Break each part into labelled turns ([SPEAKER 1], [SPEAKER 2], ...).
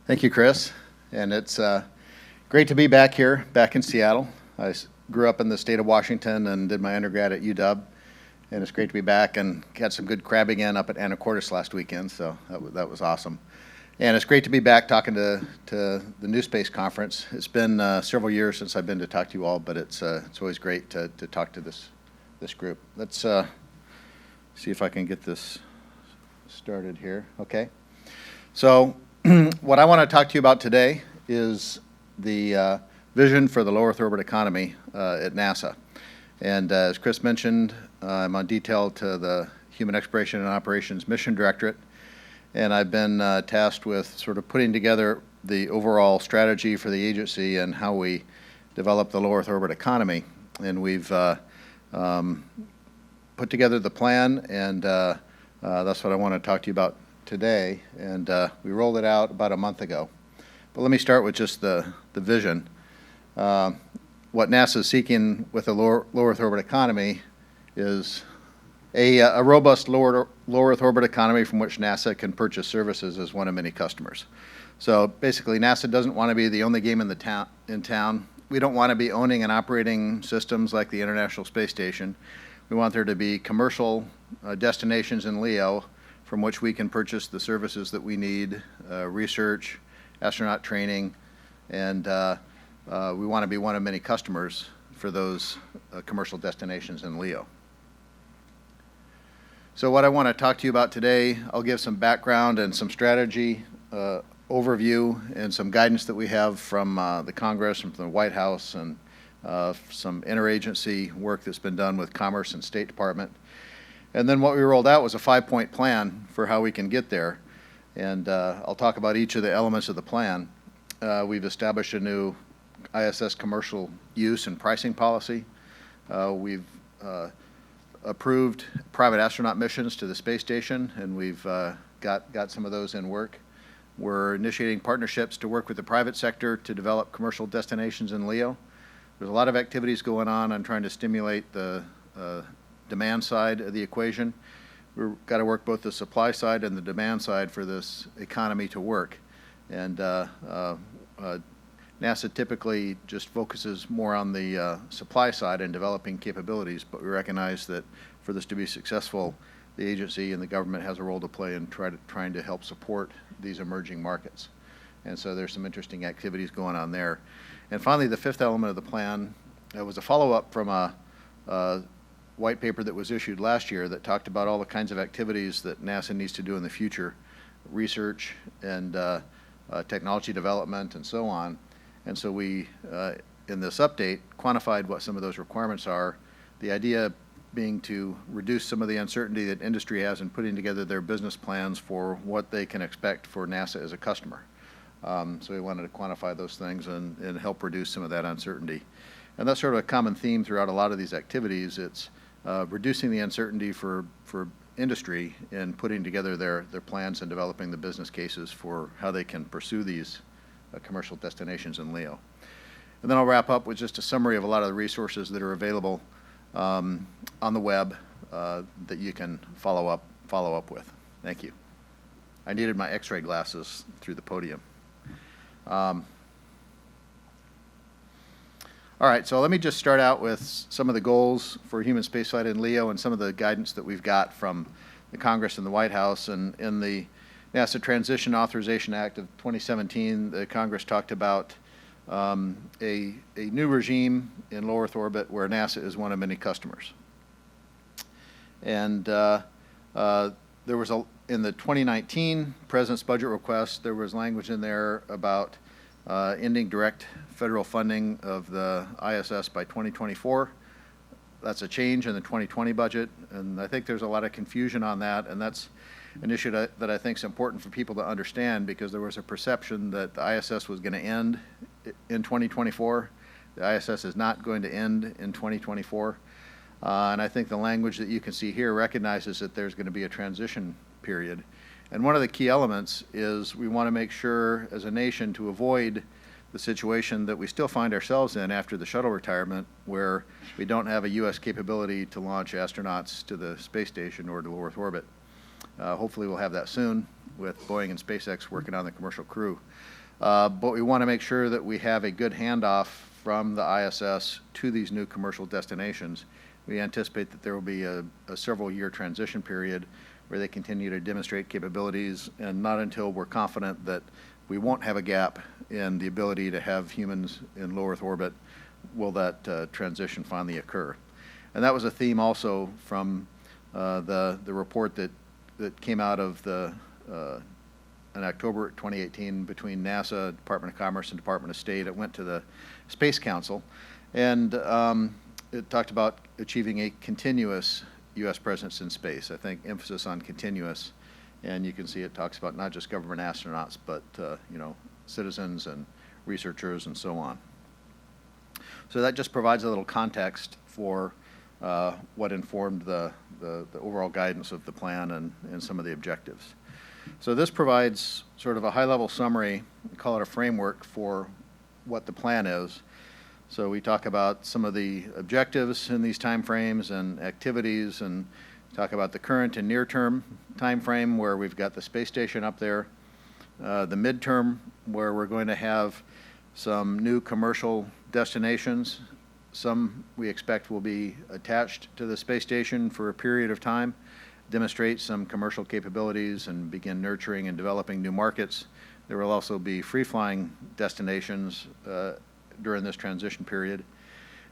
[SPEAKER 1] Thank you, Chris. And it's great to be back here, back in Seattle. I grew up in the state of Washington and did my undergrad at UW. And it's great to be back and had some good crabbing in up at Anacortes last weekend, so that was awesome. And it's great to be back talking to the NewSpace conference. It's been several years since I've been to talk to you all, but it's always great to talk to this group. Let's see if I can get this started here. Okay. So what I want to talk to you about today is the vision for the low Earth orbit economy at NASA. And as Chris mentioned, I'm on detail to the Human Exploration and Operations Mission Directorate, and I've been tasked with sort of putting together the overall strategy for the agency and how we develop the low Earth orbit economy. And we've put together the plan, and that's what I want to talk to you about today. And we rolled it out about a month ago. But let me start with just the vision. What NASA is seeking with a low Earth orbit economy is a robust low Earth orbit economy from which NASA can purchase services as one of many customers. So basically, NASA doesn't want to be the only game in town. We don't want to be owning and operating systems like the International Space Station. We want there to be commercial destinations in LEO from which we can purchase the services that we need, research, astronaut training, and we want to be one of many customers for those commercial destinations in LEO. So what I want to talk to you about today, I'll give some background and some strategy overview and some guidance that we have from the Congress and from the White House, and some interagency work that's been done with Commerce and State Department. And then what we rolled out was a 5-point plan for how we can get there. And I'll talk about each of the elements of the plan. We've established a new ISS commercial use and pricing policy. We've approved private astronaut missions to the space station, and we've got some of those in work. We're initiating partnerships to work with the private sector to develop commercial destinations in LEO. There's a lot of activities going on trying to stimulate the demand side of the equation. We've got to work both the supply side and the demand side for this economy to work. And NASA typically just focuses more on the supply side and developing capabilities, but we recognize that for this to be successful, the agency and the government has a role to play in trying to help support these emerging markets. And so there's some interesting activities going on there. And finally, the fifth element of the plan was a follow-up from a white paper that was issued last year that talked about all the kinds of activities that NASA needs to do in the future, research and technology development and so on. And so we, in this update, quantified what some of those requirements are, the idea being to reduce some of the uncertainty that industry has in putting together their business plans for what they can expect for NASA as a customer. So we wanted to quantify those things and help reduce some of that uncertainty. And that's sort of a common theme throughout a lot of these activities. It's reducing the uncertainty for industry in putting together their plans and developing the business cases for how they can pursue these commercial destinations in LEO. And then I'll wrap up with just a summary of a lot of the resources that are available on the web that you can follow up with. Thank you. I needed my X-ray glasses through the podium. All right, so let me just start out with some of the goals for human spaceflight in LEO and some of the guidance that we've got from the Congress and the White House. And in the NASA Transition Authorization Act of 2017, the Congress talked about a new regime in low Earth orbit where NASA is one of many customers. And there was in the 2019 President's budget request, there was language in there about ending direct federal funding of the ISS by 2024. That's a change in the 2020 budget, and I think there's a lot of confusion on that, and that's an issue that I think is important for people to understand, because there was a perception that the ISS was going to end in 2024. The ISS is not going to end in 2024, and I think the language that you can see here recognizes that there's going to be a transition period. And one of the key elements is we want to make sure as a nation to avoid the situation that we still find ourselves in after the shuttle retirement, where we don't have a U.S. capability to launch astronauts to the space station or to low Earth orbit. Hopefully we'll have that soon with Boeing and SpaceX working on the commercial crew. But we want to make sure that we have a good handoff from the ISS to these new commercial destinations. We anticipate that there will be a several-year transition period where they continue to demonstrate capabilities, and not until we're confident that we won't have a gap in the ability to have humans in low Earth orbit will that transition finally occur. And that was a theme also from the report that came out of in October 2018 between NASA, Department of Commerce, and Department of State. It went to the Space Council, and it talked about achieving a continuous U.S. presence in space. I think emphasis on continuous, and you can see it talks about not just government astronauts, but citizens and researchers and so on. So that just provides a little context for what informed the overall guidance of the plan and some of the objectives. So this provides sort of a high-level summary, we call it a framework for what the plan is. So we talk about some of the objectives in these timeframes and activities, and talk about the current and near-term timeframe where we've got the space station up there, the midterm where we're going to have some new commercial destinations. Some we expect will be attached to the space station for a period of time, demonstrate some commercial capabilities, and begin nurturing and developing new markets. There will also be free-flying destinations during this transition period.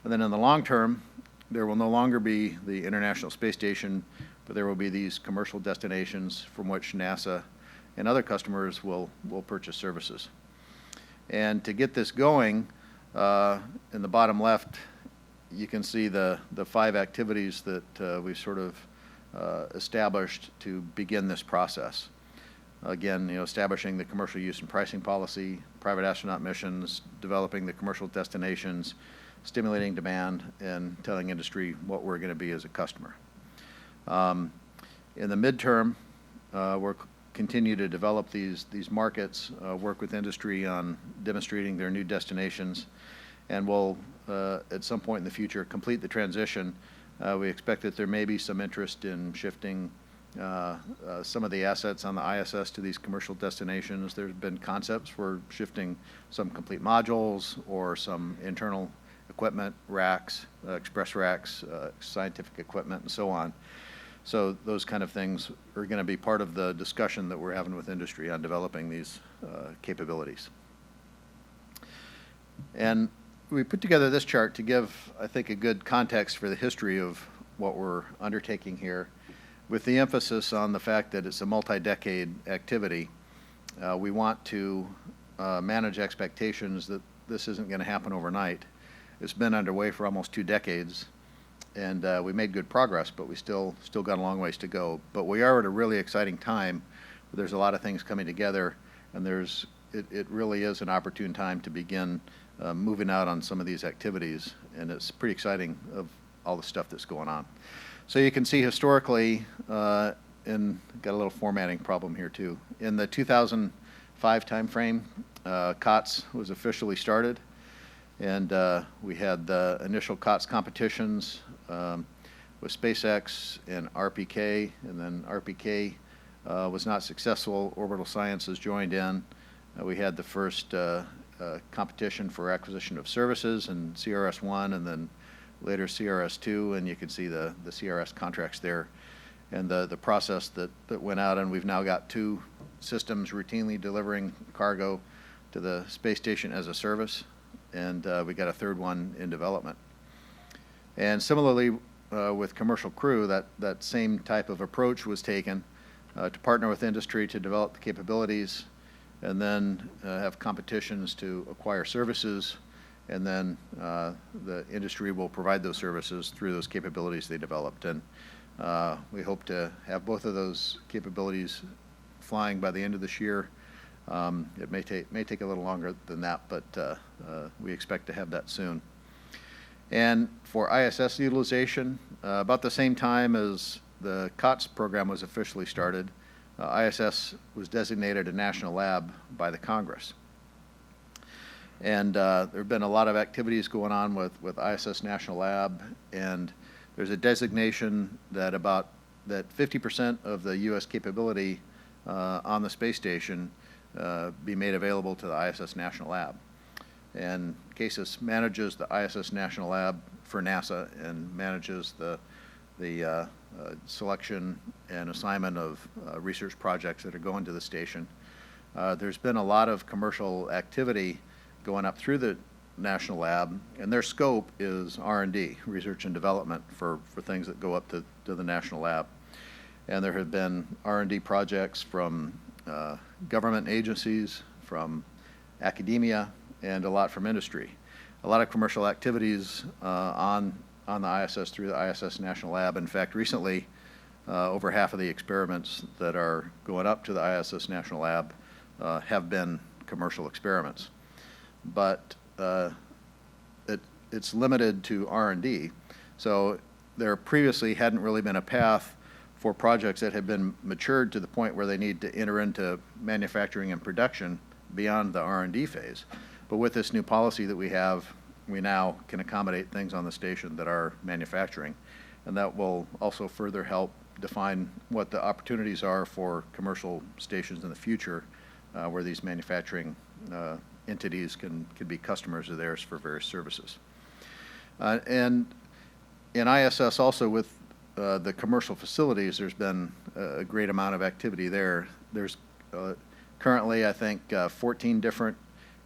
[SPEAKER 1] And then in the long term, there will no longer be the International Space Station, but there will be these commercial destinations from which NASA and other customers will purchase services. And to get this going, in the bottom left, you can see the 5 activities that we've sort of established to begin this process. Again, establishing the commercial use and pricing policy, private astronaut missions, developing the commercial destinations, stimulating demand, and telling industry what we're going to be as a customer. In the midterm, we'll continue to develop these markets, work with industry on demonstrating their new destinations, and we'll, at some point in the future, complete the transition. We expect that there may be some interest in shifting some of the assets on the ISS to these commercial destinations. There's been concepts for shifting some complete modules or some internal equipment, racks, express racks, scientific equipment, and so on. So those kind of things are going to be part of the discussion that we're having with industry on developing these capabilities. And we put together this chart to give, I think, a good context for the history of what we're undertaking here, with the emphasis on the fact that it's a multi-decade activity. We want to manage expectations that this isn't going to happen overnight. It's been underway for almost 2 decades, and we made good progress, but we still got a long ways to go. But we are at a really exciting time. There's a lot of things coming together, and it really is an opportune time to begin moving out on some of these activities, and it's pretty exciting of all the stuff that's going on. So you can see historically, got a little formatting problem here too. In the 2005 timeframe, COTS was officially started, and we had the initial COTS competitions with SpaceX and RPK, and then RPK was not successful. Orbital Sciences joined in. We had the first competition for acquisition of services in CRS-1, and then later CRS-2, and you can see the CRS contracts there, and the process that went out, and we've now got 2 systems routinely delivering cargo to the space station as a service, and we got a 3rd one in development. And similarly, with commercial crew, that same type of approach was taken to partner with industry to develop the capabilities, and then have competitions to acquire services, and then the industry will provide those services through those capabilities they developed. And we hope to have both of those capabilities flying by the end of this year. It may take a little longer than that, but we expect to have that soon. And for ISS utilization, about the same time as the COTS program was officially started, ISS was designated a national lab by the Congress. And there have been a lot of activities going on with ISS National Lab, and there's a designation that about that 50% of the U.S. capability on the space station be made available to the ISS National Lab. And CASIS manages the ISS National Lab for NASA and manages the selection and assignment of research projects that are going to the station. There's been a lot of commercial activity going up through the National Lab, and their scope is R&D, research and development, for things that go up to the National Lab. And there have been R&D projects from government agencies, from academia, and a lot from industry. A lot of commercial activities on the ISS through the ISS National Lab. In fact, recently, over half of the experiments that are going up to the ISS National Lab have been commercial experiments. But it's limited to R&D. So there previously hadn't really been a path for projects that had been matured to the point where they need to enter into manufacturing and production beyond the R&D phase. But with this new policy that we have, we now can accommodate things on the station that are manufacturing. And that will also further help define what the opportunities are for commercial stations in the future, where these manufacturing entities can be customers of theirs for various services. And in ISS also, with the commercial facilities, there's been a great amount of activity there. There's currently, I think, 14 different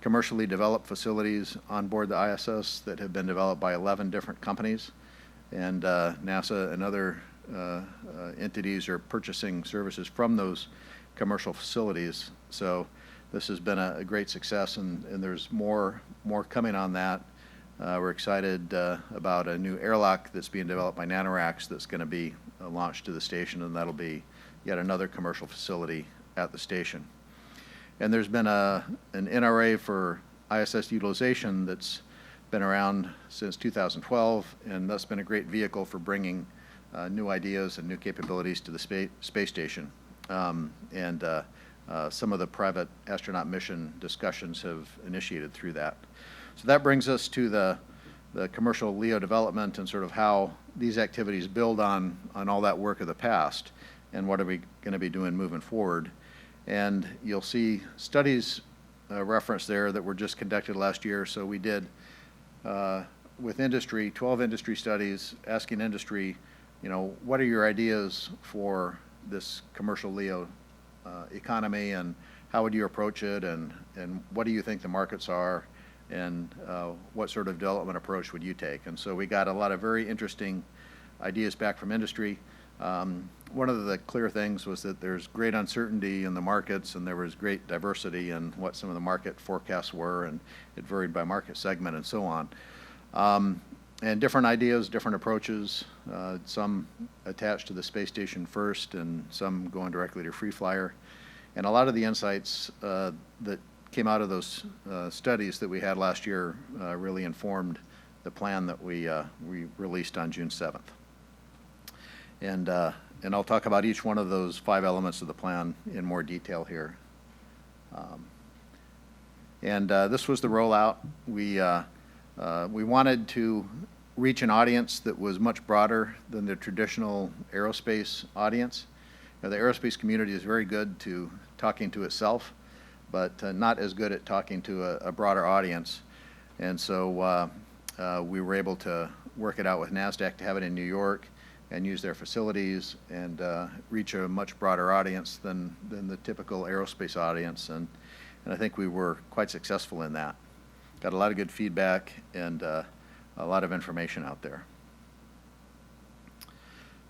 [SPEAKER 1] commercially developed facilities on board the ISS that have been developed by 11 different companies. And NASA and other entities are purchasing services from those commercial facilities. So this has been a great success, and there's more coming on that. We're excited about a new airlock that's being developed by Nanoracks that's going to be launched to the station, and that'll be yet another commercial facility at the station. And there's been an NRA for ISS utilization that's been around since 2012, and that's been a great vehicle for bringing new ideas and new capabilities to the space station. Some of the private astronaut mission discussions have initiated through that. So that brings us to the commercial LEO development and sort of how these activities build on all that work of the past and what are we going to be doing moving forward. And you'll see studies referenced there that were just conducted last year. So we did, with industry, 12 industry studies asking industry, what are your ideas for this commercial LEO economy, and how would you approach it, and what do you think the markets are, and what sort of development approach would you take? And so we got a lot of very interesting ideas back from industry. One of the clear things was that there's great uncertainty in the markets, and there was great diversity in what some of the market forecasts were, and it varied by market segment and so on. And different ideas, different approaches, some attached to the space station first, and some going directly to free flyer. And a lot of the insights that came out of those studies that we had last year really informed the plan that we released on June 7th. And I'll talk about each one of those 5 elements of the plan in more detail here. This was the rollout. We wanted to reach an audience that was much broader than the traditional aerospace audience. Now, the aerospace community is very good to talking to itself, but not as good at talking to a broader audience. And so we were able to work it out with NASDAQ to have it in New York and use their facilities and reach a much broader audience than the typical aerospace audience. And I think we were quite successful in that. Got a lot of good feedback and a lot of information out there.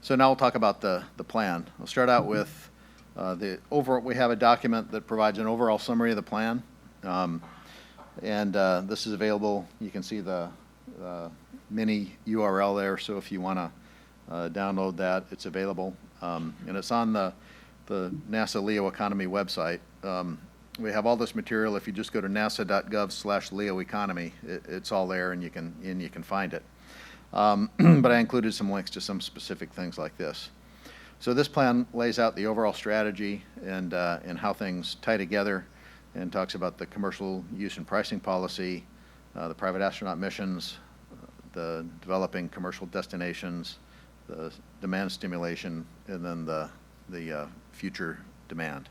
[SPEAKER 1] So now we'll talk about the plan. I'll start out with we have a document that provides an overall summary of the plan. This is available. You can see the mini URL there, so if you want to download that, it's available. And it's on the NASA LEO Economy website. We have all this material. If you just go to nasa.gov/LEO Economy, it's all there, and you can find it. But I included some links to some specific things like this. So this plan lays out the overall strategy and how things tie together, and talks about the commercial use and pricing policy, the private astronaut missions, the developing commercial destinations, demand stimulation, and then the future demand.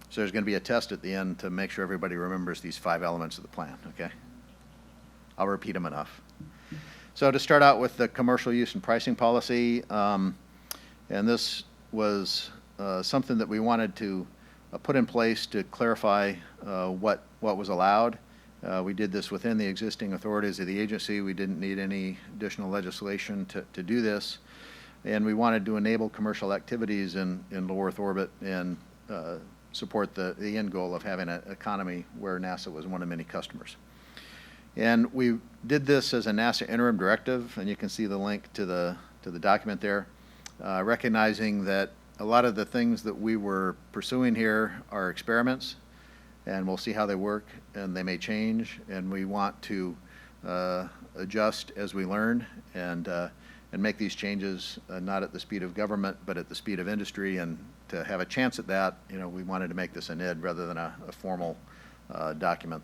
[SPEAKER 1] So there's going to be a test at the end to make sure everybody remembers these 5 elements of the plan, okay? I'll repeat them enough. So to start out with the commercial use and pricing policy, and this was something that we wanted to put in place to clarify what was allowed. We did this within the existing authorities of the agency. We didn't need any additional legislation to do this. And we wanted to enable commercial activities in low Earth orbit and support the end goal of having an economy where NASA was one of many customers. And we did this as a NASA interim directive, and you can see the link to the document there, recognizing that a lot of the things that we were pursuing here are experiments, and we'll see how they work, and they may change, and we want to adjust as we learn and make these changes not at the speed of government, but at the speed of industry. And to have a chance at that, we wanted to make this an ID rather than a formal document,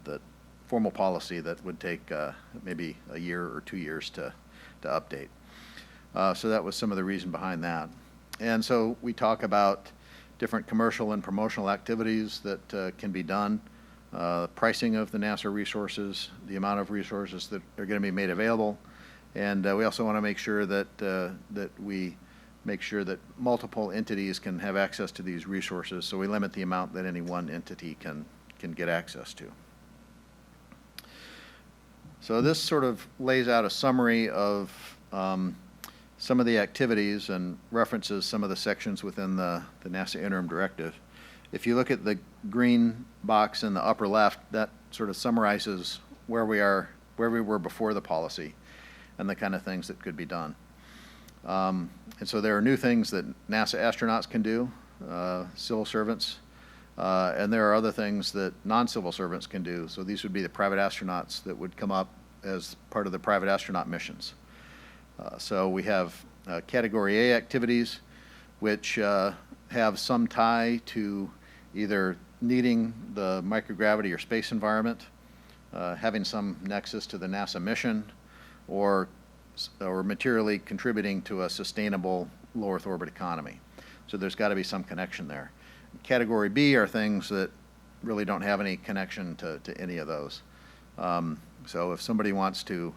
[SPEAKER 1] formal policy that would take maybe a year or 2 years to update. So that was some of the reason behind that. And so we talk about different commercial and promotional activities that can be done, pricing of the NASA resources, the amount of resources that are going to be made available, and we also want to make sure that we make sure that multiple entities can have access to these resources, so we limit the amount that any one entity can get access to. So this sort of lays out a summary of some of the activities and references some of the sections within the NASA interim directive. If you look at the green box in the upper left, that sort of summarizes where we were before the policy and the kind of things that could be done. And so there are new things that NASA astronauts can do, civil servants, and there are other things that non-civil servants can do. So these would be the private astronauts that would come up as part of the private astronaut missions. So we have Category A activities, which have some tie to either needing the microgravity or space environment, having some nexus to the NASA mission, or materially contributing to a sustainable low Earth orbit economy. So there's got to be some connection there. Category B are things that really don't have any connection to any of those. So if somebody wants to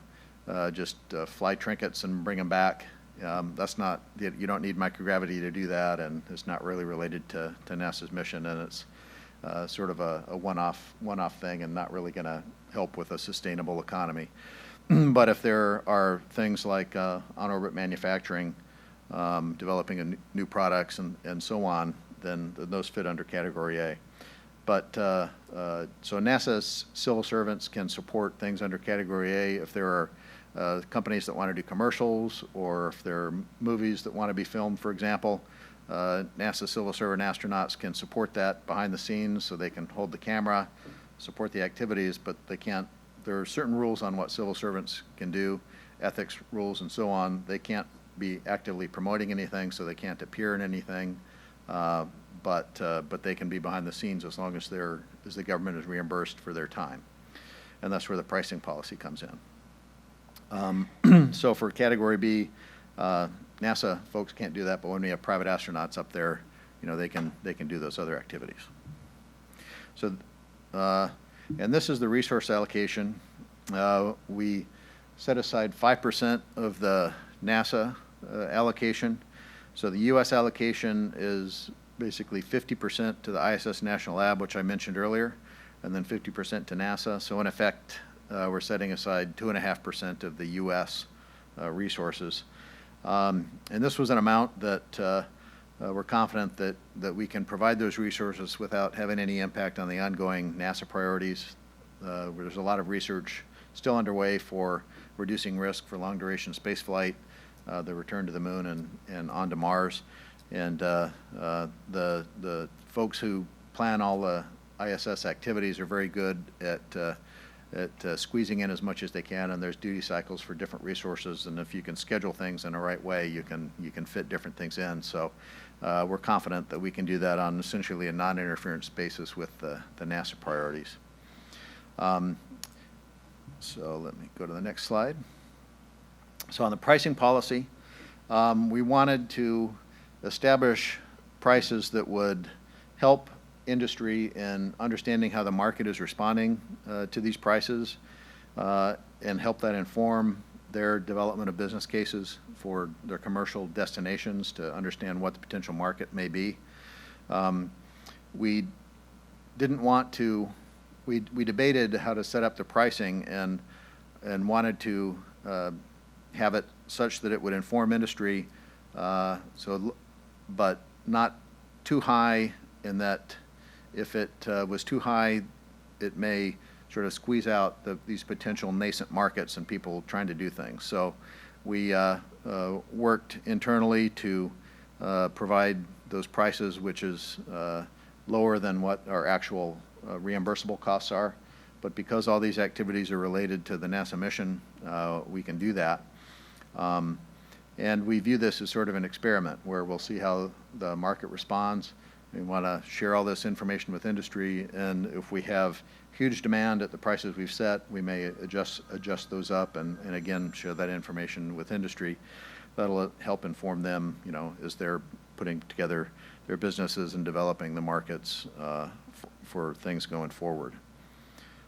[SPEAKER 1] just fly trinkets and bring them back, that's not, you don't need microgravity to do that, and it's not really related to NASA's mission, and it's sort of a one-off thing and not really going to help with a sustainable economy. But if there are things like on-orbit manufacturing, developing new products and so on, then those fit under Category A. But so NASA's civil servants can support things under Category A if there are companies that want to do commercials, or if there are movies that want to be filmed, for example. NASA civil servant astronauts can support that behind the scenes, so they can hold the camera, support the activities, but they can't. There are certain rules on what civil servants can do, ethics rules and so on. They can't be actively promoting anything, so they can't appear in anything. But they can be behind the scenes as long as the government is reimbursed for their time, and that's where the pricing policy comes in. So for Category B, NASA folks can't do that, but when we have private astronauts up there, they can do those other activities. So, and this is the resource allocation. We set aside 5% of the NASA allocation. So the U.S. allocation is basically 50% to the ISS National Lab, which I mentioned earlier, and then 50% to NASA. So in effect, we're setting aside 2.5% of the U.S. Resources. And this was an amount that we're confident that we can provide those resources without having any impact on the ongoing NASA priorities. There's a lot of research still underway for reducing risk for long-duration spaceflight, the return to the moon and onto Mars. And the folks who plan all the ISS activities are very good at squeezing in as much as they can, and there's duty cycles for different resources, and if you can schedule things in the right way, you can fit different things in. So we're confident that we can do that on essentially a non-interference basis with the NASA priorities. So let me go to the next slide. So on the pricing policy, We wanted to establish prices that would help industry in understanding how the market is responding to these prices and help that inform their development of business cases for their commercial destinations to understand what the potential market may be. We didn't want to, we debated how to set up the pricing and wanted to have it such that it would inform industry, but not too high in that if it was too high, it may sort of squeeze out these potential nascent markets and people trying to do things. So we worked internally to provide those prices, which is lower than what our actual reimbursable costs are. But because all these activities are related to the NASA mission, we can do that. And we view this as sort of an experiment where we'll see how the market responds. We want to share all this information with industry, and if we have huge demand at the prices we've set, we may adjust those up and again share that information with industry. That'll help inform them, you know, as they're putting together their businesses and developing the markets for things going forward.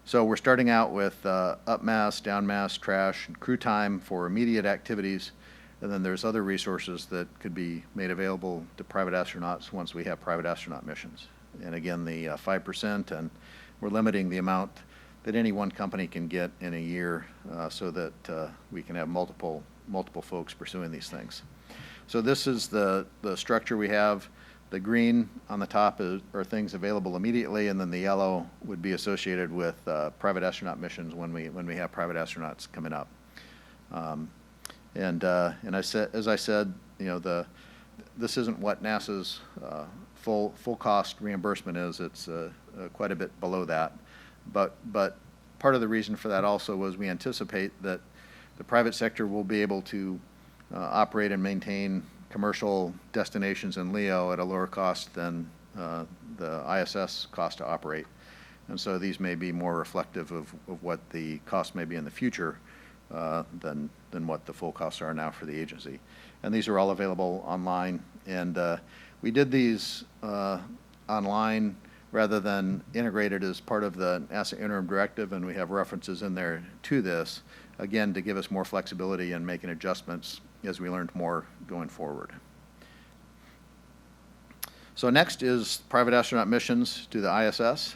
[SPEAKER 1] So we're starting out with up mass, down mass, trash, and crew time for immediate activities, and then there's other resources that could be made available to private astronauts once we have private astronaut missions. And again, the 5%, and we're limiting the amount that any one company can get in a year so that we can have multiple folks pursuing these things. So this is the structure we have. The green on the top are things available immediately, and then the yellow would be associated with private astronaut missions when we have private astronauts coming up. And as I said, you know, this isn't what NASA's full cost reimbursement is. It's quite a bit below that. But part of the reason for that also was we anticipate that the private sector will be able to operate and maintain commercial destinations in LEO at a lower cost than the ISS cost to operate. And so these may be more reflective of what the cost may be in the future than what the full costs are now for the agency. And these are all available online. And we did these online rather than integrated as part of the NASA Interim Directive, and we have references in there to this, again, to give us more flexibility in making adjustments as we learned more going forward. So next is private astronaut missions to the ISS.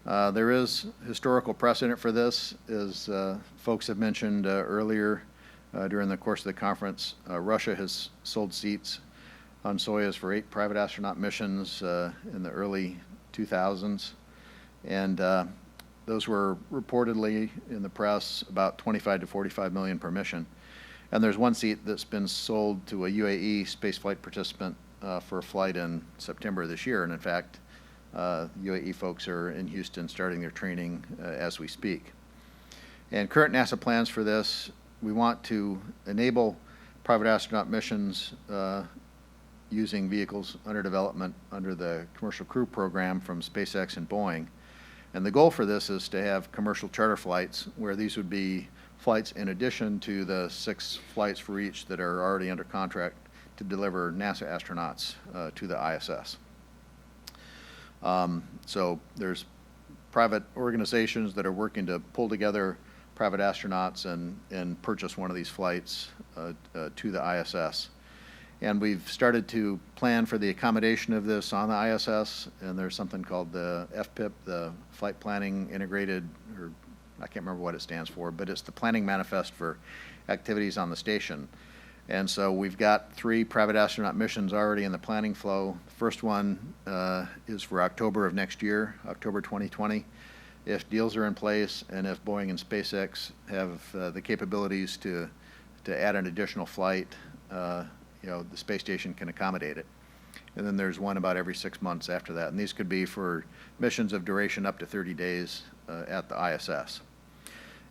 [SPEAKER 1] There is historical precedent for this, as folks have mentioned earlier during the course of the conference. Russia has sold seats on Soyuz for 8 private astronaut missions in the early 2000s. And those were reportedly in the press about 25 to 45 million per mission. And there's one seat that's been sold to a UAE spaceflight participant for a flight in September of this year. And in fact, UAE folks are in Houston starting their training as we speak. And current NASA plans for this, we want to enable private astronaut missions using vehicles under development under the Commercial Crew Program from SpaceX and Boeing. And the goal for this is to have commercial charter flights where these would be flights in addition to the 6 flights for each that are already under contract to deliver NASA astronauts to the ISS. So there's private organizations that are working to pull together private astronauts and purchase one of these flights to the ISS. And we've started to plan for the accommodation of this on the ISS, and there's something called the FPIP, the Flight Planning Integrated, or I can't remember what it stands for, but it's the planning manifest for activities on the station. And so we've got 3 private astronaut missions already in the planning flow. The first one is for October of next year, October 2020. If deals are in place and if Boeing and SpaceX have the capabilities to add an additional flight, you know, the space station can accommodate it. And then there's one about every 6 months after that. And these could be for missions of duration up to 30 days at the ISS.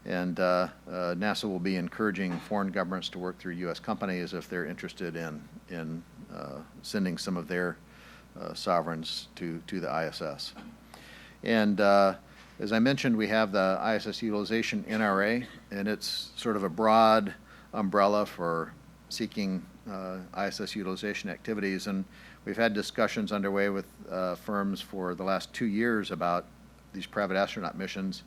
[SPEAKER 1] And NASA will be encouraging foreign governments to work through U.S. companies if they're interested in sending some of their sovereigns to the ISS. And as I mentioned, we have the ISS Utilization NRA, and it's sort of a broad umbrella for seeking ISS utilization activities. And we've had discussions underway with firms for the last 2 years about these private astronaut missions,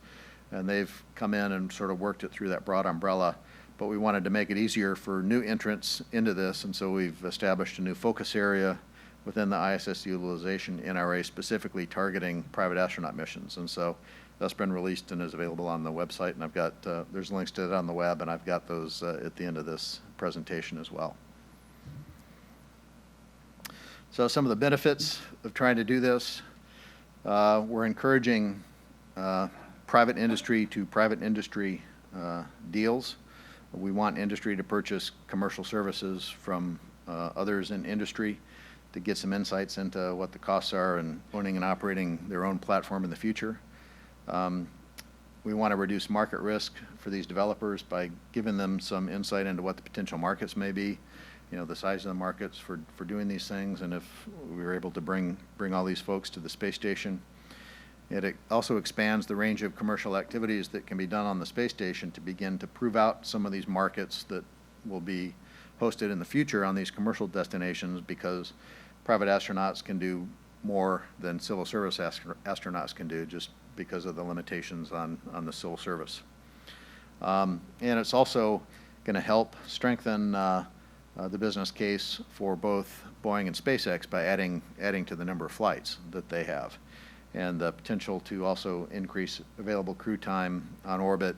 [SPEAKER 1] and they've come in and sort of worked it through that broad umbrella. But we wanted to make it easier for new entrants into this, and so we've established a new focus area within the ISS utilization NRA, specifically targeting private astronaut missions. And so that's been released and is available on the website, and I've got, there's links to it on the web, and I've got those at the end of this presentation as well. So some of the benefits of trying to do this, we're encouraging private industry to private industry deals. We want industry to purchase commercial services from others in industry to get some insights into what the costs are and owning and operating their own platform in the future. We want to reduce market risk for these developers by giving them some insight into what the potential markets may be, you know, the size of the markets for doing these things, and if we were able to bring all these folks to the space station. It also expands the range of commercial activities that can be done on the space station to begin to prove out some of these markets that will be hosted in the future on these commercial destinations, because private astronauts can do more than civil service astronauts can do, just because of the limitations on the civil service. And it's also going to help strengthen the business case for both Boeing and SpaceX by adding to the number of flights that they have, and the potential to also increase available crew time on orbit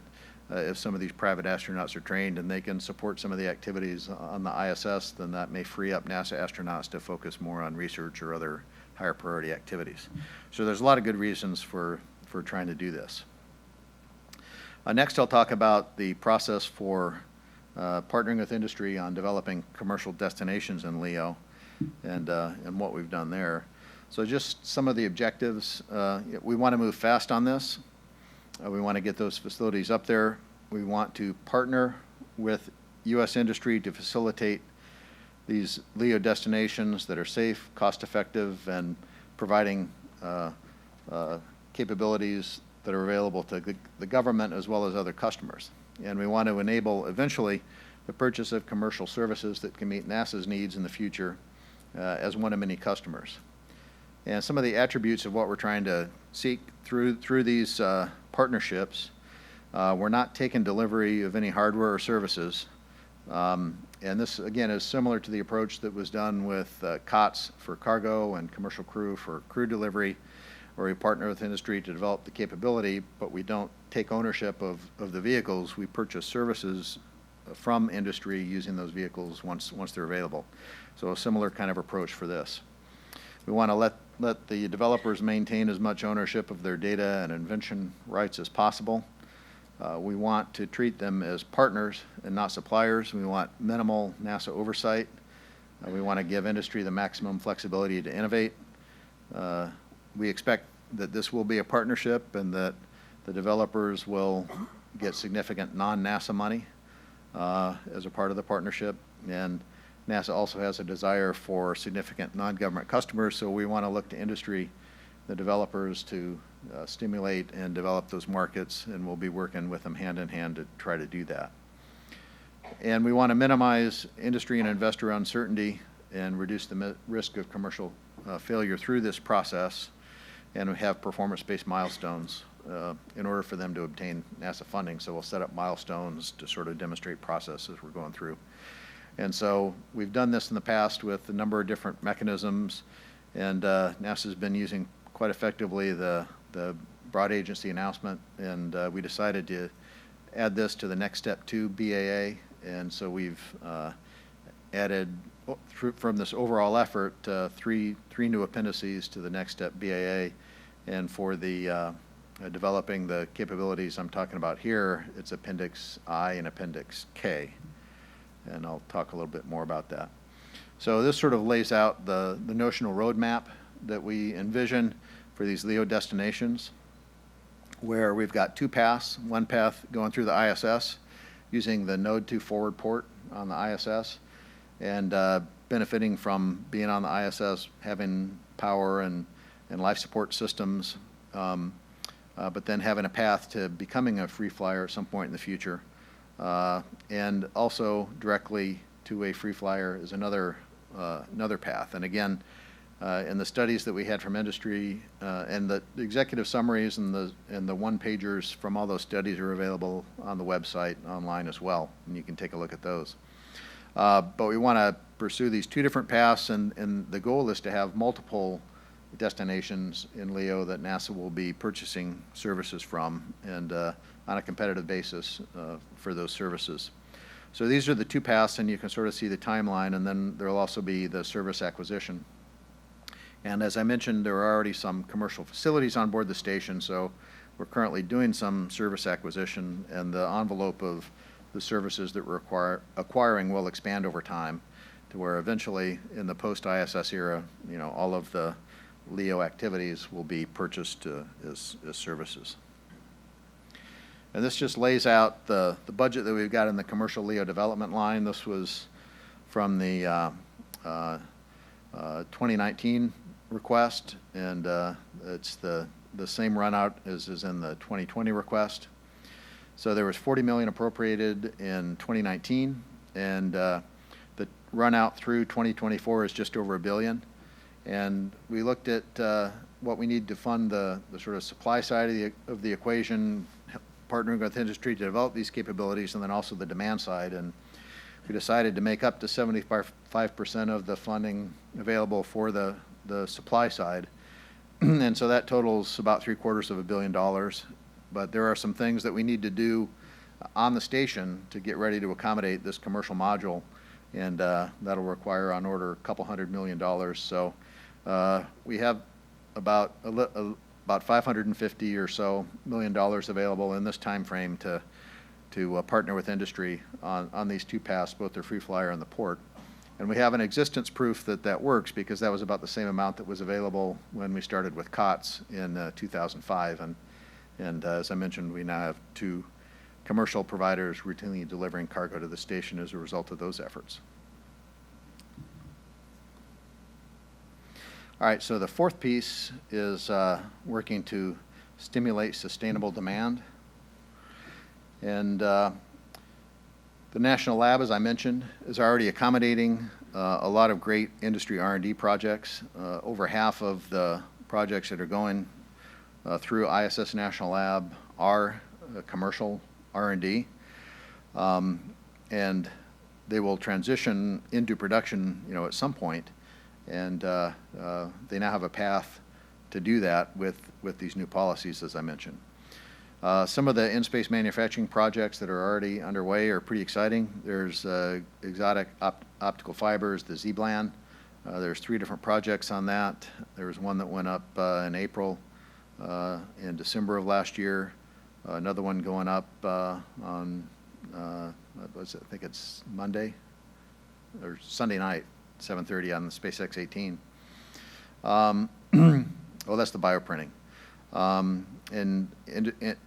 [SPEAKER 1] if some of these private astronauts are trained and they can support some of the activities on the ISS, then that may free up NASA astronauts to focus more on research or other higher priority activities. So there's a lot of good reasons for trying to do this. Next, I'll talk about the process for partnering with industry on developing commercial destinations in LEO and what we've done there. So just some of the objectives. We want to move fast on this. We want to get those facilities up there. We want to partner with U.S. industry to facilitate these LEO destinations that are safe, cost-effective, and providing capabilities that are available to the government as well as other customers. And we want to enable, eventually, the purchase of commercial services that can meet NASA's needs in the future as one of many customers. And some of the attributes of what we're trying to seek through these partnerships, we're not taking delivery of any hardware or services. And this, again, is similar to the approach that was done with COTS for cargo and commercial crew for crew delivery, where we partner with industry to develop the capability, but we don't take ownership of the vehicles. We purchase services from industry using those vehicles once they're available. So a similar kind of approach for this. We want to let the developers maintain as much ownership of their data and invention rights as possible. We want to treat them as partners and not suppliers. We want minimal NASA oversight. We want to give industry the maximum flexibility to innovate. We expect that this will be a partnership and that the developers will get significant non-NASA money as a part of the partnership. And NASA also has a desire for significant non-government customers, so we want to look to industry, the developers, to stimulate and develop those markets, and we'll be working with them hand in hand to try to do that. And we want to minimize industry and investor uncertainty and reduce the risk of commercial failure through this process, and we have performance-based milestones in order for them to obtain NASA funding. So we'll set up milestones to sort of demonstrate process as we're going through. And so we've done this in the past with a number of different mechanisms, and NASA's been using quite effectively the broad agency announcement, and we decided to add this to the next step 2 BAA, and so we've added from this overall effort three new appendices to the next step BAA, and for the developing the capabilities I'm talking about here, it's Appendix I and Appendix K. And I'll talk a little bit more about that. So this sort of lays out the notional roadmap that we envision for these LEO destinations, where we've got 2 paths, one path going through the ISS using the Node 2 forward port on the ISS, and benefiting from being on the ISS, having power and life support systems, but then having a path to becoming a free flyer at some point in the future. And also directly two-way free flyer is another path. And again, in the studies that we had from industry and the executive summaries and the one-pagers from all those studies are available on the website online as well, and you can take a look at those. But we want to pursue these two different paths, and the goal is to have multiple destinations in LEO that NASA will be purchasing services from, and on a competitive basis for those services. So these are the two paths, and you can sort of see the timeline, and then there will also be the service acquisition. And as I mentioned, there are already some commercial facilities on board the station, so we're currently doing some service acquisition, and the envelope of the services that we're acquiring will expand over time to where eventually in the post-ISS era, you know, all of the LEO activities will be purchased as services. And this just lays out the budget that we've got in the commercial LEO development line. This was from the 2019 request, and it's the same run out as is in the 2020 request. So there was $40 million appropriated in 2019, and the run out through 2024 is just over $1 billion. And we looked at what we need to fund the sort of supply side of the equation, partnering with industry to develop these capabilities, and then also the demand side. And we decided to make up to 75% of the funding available for the supply side. And so that totals about $750 million. But there are some things that we need to do on the station to get ready to accommodate this commercial module, and that'll require on order a couple $100 million. So we have about 550 or so $1 million available in this time frame to partner with industry on these two paths, both the free flyer and the port. And we have an existence proof that works, because that was about the same amount that was available when we started with COTS in 2005. And as I mentioned, we now have two commercial providers routinely delivering cargo to the station as a result of those efforts. All right, so the fourth piece is working to stimulate sustainable demand. And the National Lab, as I mentioned, is already accommodating a lot of great industry R&D projects. Over half of the projects that are going through ISS National Lab are commercial R&D, and they will transition into production, you know, at some point. And they now have a path to do that with these new policies, as I mentioned. Some of the in-space manufacturing projects that are already underway are pretty exciting. There's exotic optical fibers, the Z-Blan. There's 3 different projects on that. There was one that went up in April, in December of last year. Another one going up on, I think it's Monday or Sunday night, 7:30 on the SpaceX 18. Oh, that's the bioprinting. In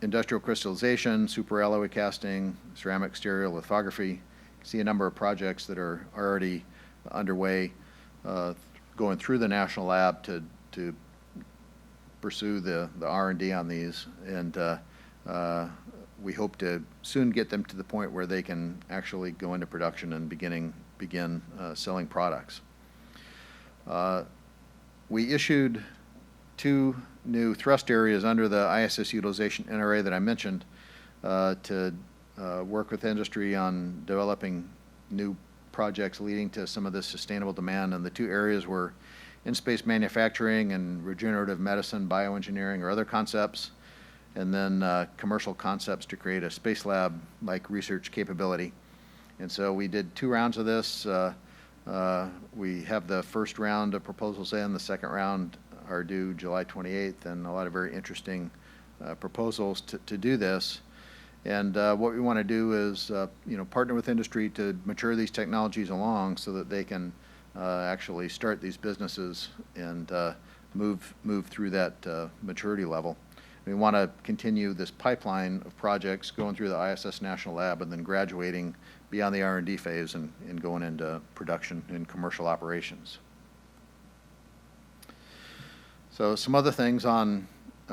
[SPEAKER 1] industrial crystallization, superalloy casting, ceramic stereolithography. You can see a number of projects that are already underway, going through the National Lab to pursue the R&D on these, and we hope to soon get them to the point where they can actually go into production and begin selling products. We issued 2 new thrust areas under the ISS utilization NRA that I mentioned to work with industry on developing new projects leading to some of this sustainable demand. And the 2 areas were in-space manufacturing and regenerative medicine, bioengineering, or other concepts, and then commercial concepts to create a space lab-like research capability. And so we did 2 rounds of this. We have the first round of proposals in. The second round are due July 28th, and a lot of very interesting proposals to do this. And what we want to do is, partner with industry to mature these technologies along so that they can actually start these businesses and move through that maturity level. We want to continue this pipeline of projects going through the ISS National Lab and then graduating beyond the R&D phase and going into production and commercial operations. So some other things on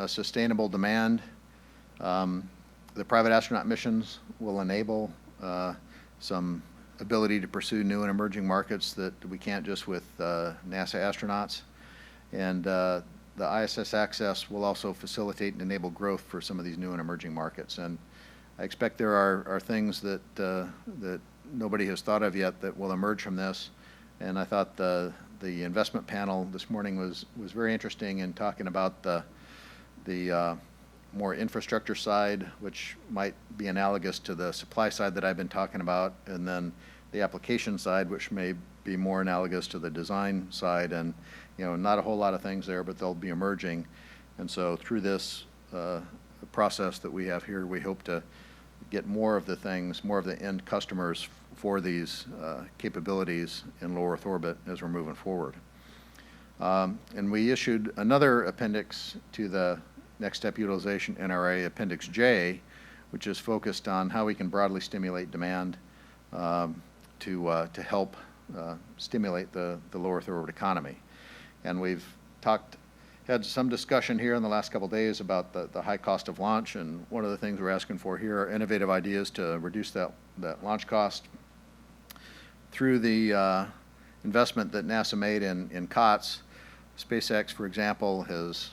[SPEAKER 1] sustainable demand. The private astronaut missions will enable some ability to pursue new and emerging markets that we can't just with NASA astronauts. And the ISS access will also facilitate and enable growth for some of these new and emerging markets. And I expect there are things that that nobody has thought of yet that will emerge from this. And I thought the investment panel this morning was very interesting in talking about the more infrastructure side, which might be analogous to the supply side that I've been talking about, and then the application side, which may be more analogous to the design side. And not a whole lot of things there, but they'll be emerging. And so through this process that we have here, we hope to get more of the things, more of the end customers for these capabilities in low Earth orbit as we're moving forward. And we issued another appendix to the Next Step Utilization NRA, Appendix J, which is focused on how we can broadly stimulate demand to help stimulate the low Earth orbit economy. And we've had some discussion here in the last couple of days about the high cost of launch, and one of the things we're asking for here are innovative ideas to reduce that launch cost. Through the investment that NASA made in COTS, SpaceX, for example, has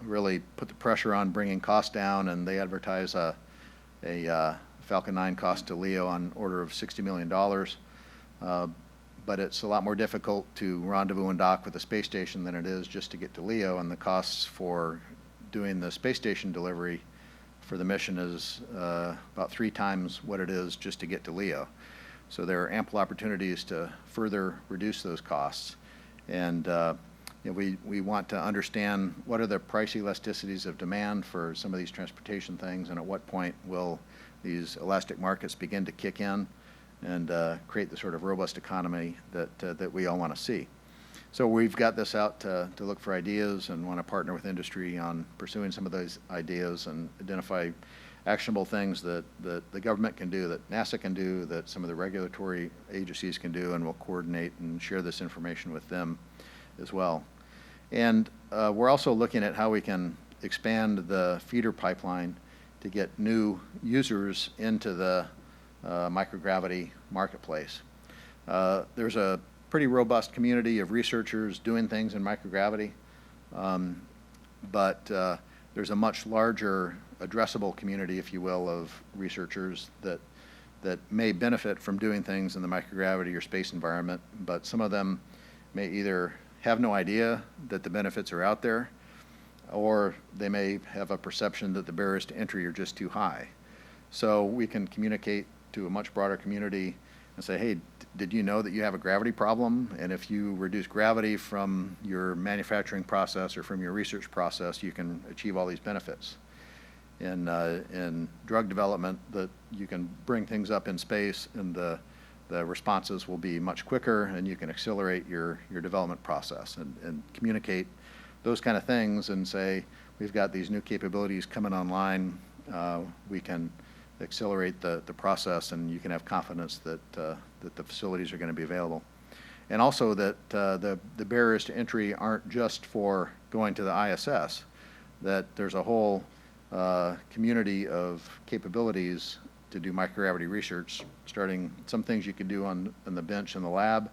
[SPEAKER 1] really put the pressure on bringing costs down, and they advertise a Falcon 9 cost to LEO on order of $60 million. But it's a lot more difficult to rendezvous and dock with the space station than it is just to get to LEO, and the costs for doing the space station delivery for the mission is about 3 times what it is just to get to LEO. So there are ample opportunities to further reduce those costs. And we want to understand what are the price elasticities of demand for some of these transportation things, and at what point will these elastic markets begin to kick in and create the sort of robust economy that we all want to see. So we've got this out to look for ideas and want to partner with industry on pursuing some of those ideas and identify actionable things that the government can do, that NASA can do, that some of the regulatory agencies can do, and we'll coordinate and share this information with them as well. And we're also looking at how we can expand the feeder pipeline to get new users into the microgravity marketplace. There's a pretty robust community of researchers doing things in microgravity, but there's a much larger addressable community, if you will, of researchers that may benefit from doing things in the microgravity or space environment, but some of them may either have no idea that the benefits are out there, or they may have a perception that the barriers to entry are just too high. So we can communicate to a much broader community and say, hey, did you know that you have a gravity problem? And if you reduce gravity from your manufacturing process or from your research process, you can achieve all these benefits. In drug development, that you can bring things up in space, and the responses will be much quicker, and you can accelerate your development process and communicate those kind of things and say, we've got these new capabilities coming online, we can accelerate the process, and you can have confidence that the facilities are going to be available. And also that the barriers to entry aren't just for going to the ISS, that there's a whole community of capabilities to do microgravity research, starting some things you can do on the bench in the lab,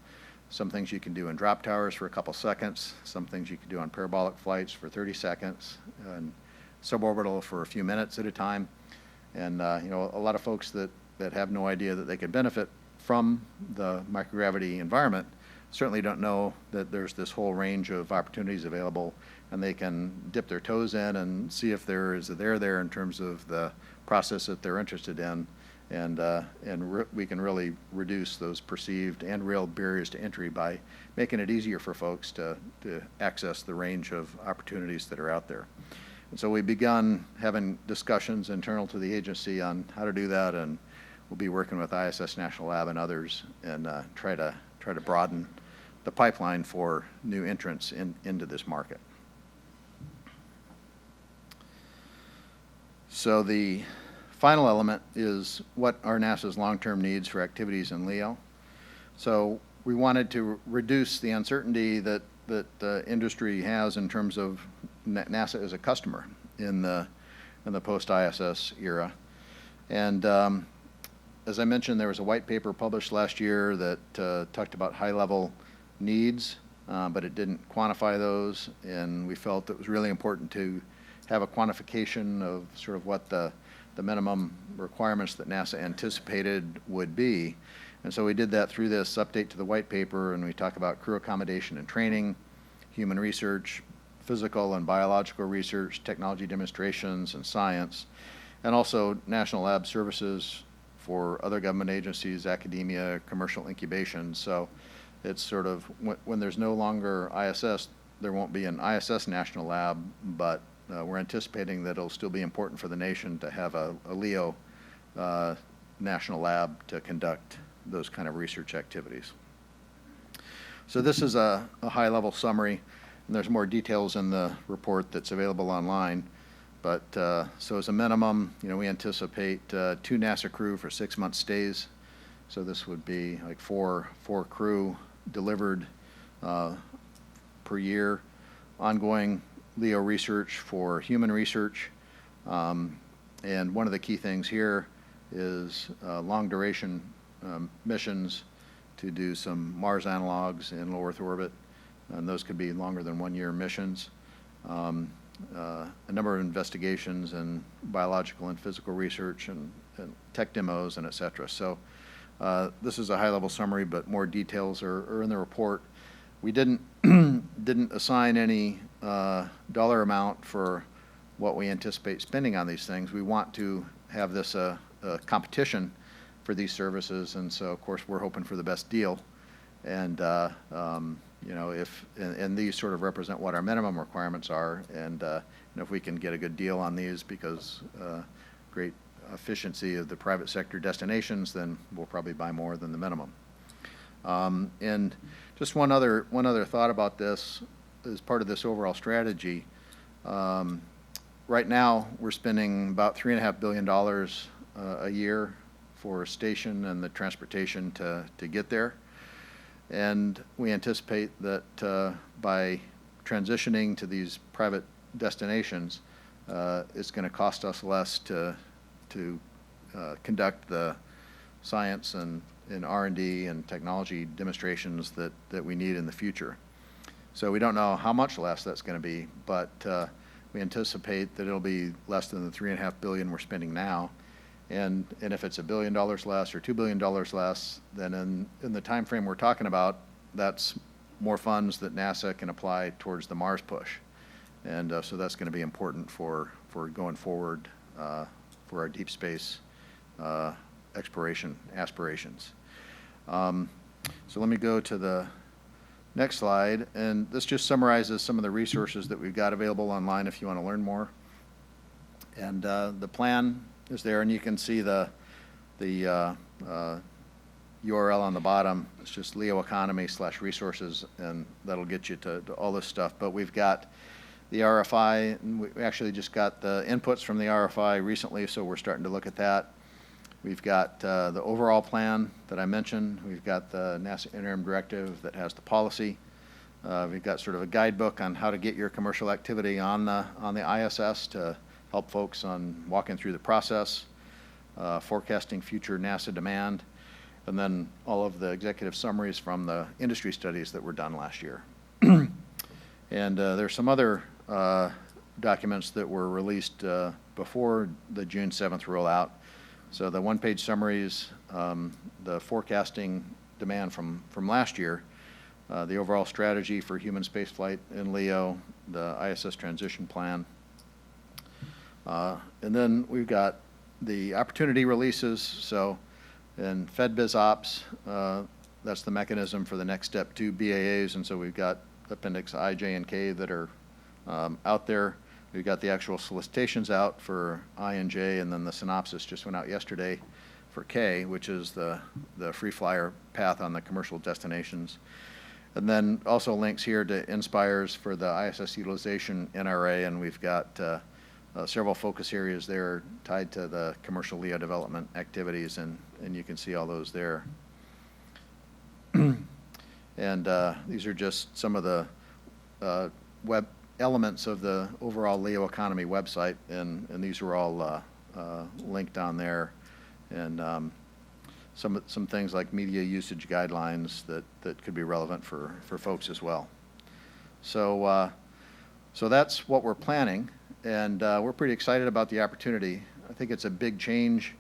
[SPEAKER 1] some things you can do in drop towers for a couple seconds, some things you can do on parabolic flights for 30 seconds, and suborbital for a few minutes at a time. And a lot of folks that have no idea that they could benefit from the microgravity environment certainly don't know that there's this whole range of opportunities available, and they can dip their toes in and see if there is a there in terms of the process that they're interested in, and we can really reduce those perceived and real barriers to entry by making it easier for folks to access the range of opportunities that are out there. And so we've begun having discussions internal to the agency on how to do that, and we'll be working with ISS National Lab and others and try to broaden the pipeline for new entrants into this market. So the final element is what are NASA's long-term needs for activities in LEO. So we wanted to reduce the uncertainty that the industry has in terms of NASA as a customer in the post-ISS era. And as I mentioned, there was a white paper published last year that talked about high-level needs, but it didn't quantify those, and we felt it was really important to have a quantification of sort of what the minimum requirements that NASA anticipated would be. And so we did that through this update to the white paper, and we talk about crew accommodation and training, human research, physical and biological research, technology demonstrations, and science, and also national lab services for other government agencies, academia, commercial incubation. So it's sort of, when there's no longer ISS, there won't be an ISS national lab, but we're anticipating that it'll still be important for the nation to have a LEO national lab to conduct those kind of research activities. So this is a high-level summary, and there's more details in the report that's available online. But so as a minimum, we anticipate 2 NASA crew for 6-month stays. So this would be like four crew delivered per year. Ongoing LEO research for human research. And one of the key things here is long duration missions to do some Mars analogs in low Earth orbit, and those could be longer than 1-year missions. A number of investigations and biological and physical research and tech demos and et cetera. So this is a high-level summary, but more details are in the report. We didn't assign any dollar amount for what we anticipate spending on these things. We want to have this a competition for these services, and so of course we're hoping for the best deal. And and these sort of represent what our minimum requirements are, and if we can get a good deal on these because great efficiency of the private sector destinations, then we'll probably buy more than the minimum. And just one other thought about this as part of this overall strategy. Right now, we're spending about $3.5 billion a year for station and the transportation to get there. And we anticipate that by transitioning to these private destinations, it's going to cost us less to conduct the science and R&D and technology demonstrations that we need in the future. So we don't know how much less that's going to be, but we anticipate that it'll be less than the $3.5 billion we're spending now. And if it's $1 billion less or $2 billion less, then in the time frame we're talking about, that's more funds that NASA can apply towards the Mars push. And so that's going to be important for going forward for our deep space exploration aspirations. So let me go to the next slide, and this just summarizes some of the resources that we've got available online if you want to learn more. And the plan is there, and you can see the URL on the bottom. It's just leoeconomy/resources, and that'll get you to all this stuff. But we've got the RFI, and we actually just got the inputs from the RFI recently, so we're starting to look at that. We've got the overall plan that I mentioned. We've got the NASA Interim Directive that has the policy. We've got sort of a guidebook on how to get your commercial activity on the ISS to help folks on walking through the process, forecasting future NASA demand, and then all of the executive summaries from the industry studies that were done last year. And there's some other documents that were released before the June 7th rollout. So the one-page summaries, the forecasting demand from last year, the overall strategy for human spaceflight in LEO, the ISS transition plan. And then we've got the opportunity releases. So in FedBizOps, that's the mechanism for the next step 2 BAAs. And so we've got Appendix I, J, and K that are out there. We've got the actual solicitations out for I and J, and then the synopsis just went out yesterday for K, which is the free flyer path on the commercial destinations. And then also links here to Inspires for the ISS utilization NRA, and we've got several focus areas there tied to the commercial LEO development activities, and you can see all those there. And these are just some of the web elements of the overall LEO economy website, and these are all linked on there. And some things like media usage guidelines that could be relevant for folks as well. So so that's what we're planning, and we're pretty excited about the opportunity. I think it's a big change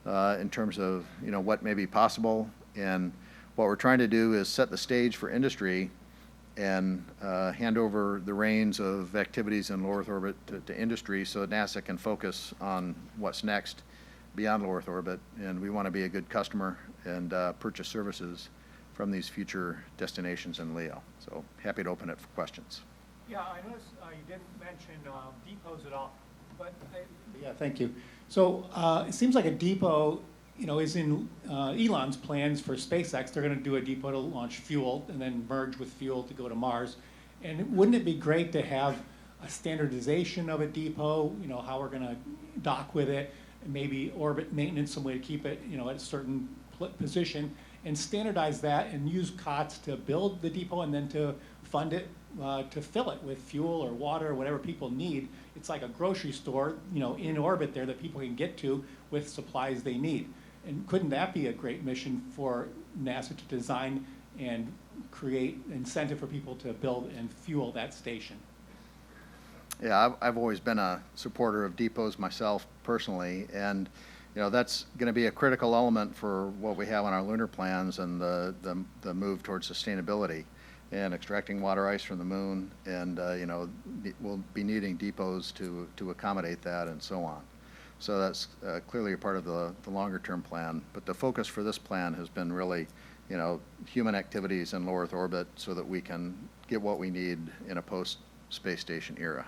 [SPEAKER 1] in terms of what may be possible, and what we're trying to do is set the stage for industry and hand over the reins of activities in low Earth orbit to industry so that NASA can focus on what's next beyond low Earth orbit, and we want to be a good customer and purchase services from these future destinations in LEO. So happy to open it for questions.
[SPEAKER 2] Yeah, I noticed you didn't mention depots at all, but
[SPEAKER 3] Yeah, thank you. So it seems like a depot, is in Elon's plans for SpaceX. They're going to do a depot to launch fuel and then merge with fuel to go to Mars. And wouldn't it be great to have a standardization of a depot? How we're going to dock with it, and maybe orbit maintenance, some way to keep it, at a certain position, and standardize that and use COTS to build the depot and then to fund it to fill it with fuel or water or whatever people need. It's like a grocery store, in orbit there that people can get to with supplies they need. And couldn't that be a great mission for NASA to design and create incentive for people to build and fuel that station?
[SPEAKER 1] Yeah, I've always been a supporter of depots myself personally, and that's going to be a critical element for what we have on our lunar plans and the move towards sustainability and extracting water ice from the moon, and we'll be needing depots to accommodate that and so on. So that's clearly a part of the longer term plan, but the focus for this plan has been really human activities in low Earth orbit so that we can get what we need in a post-space station era.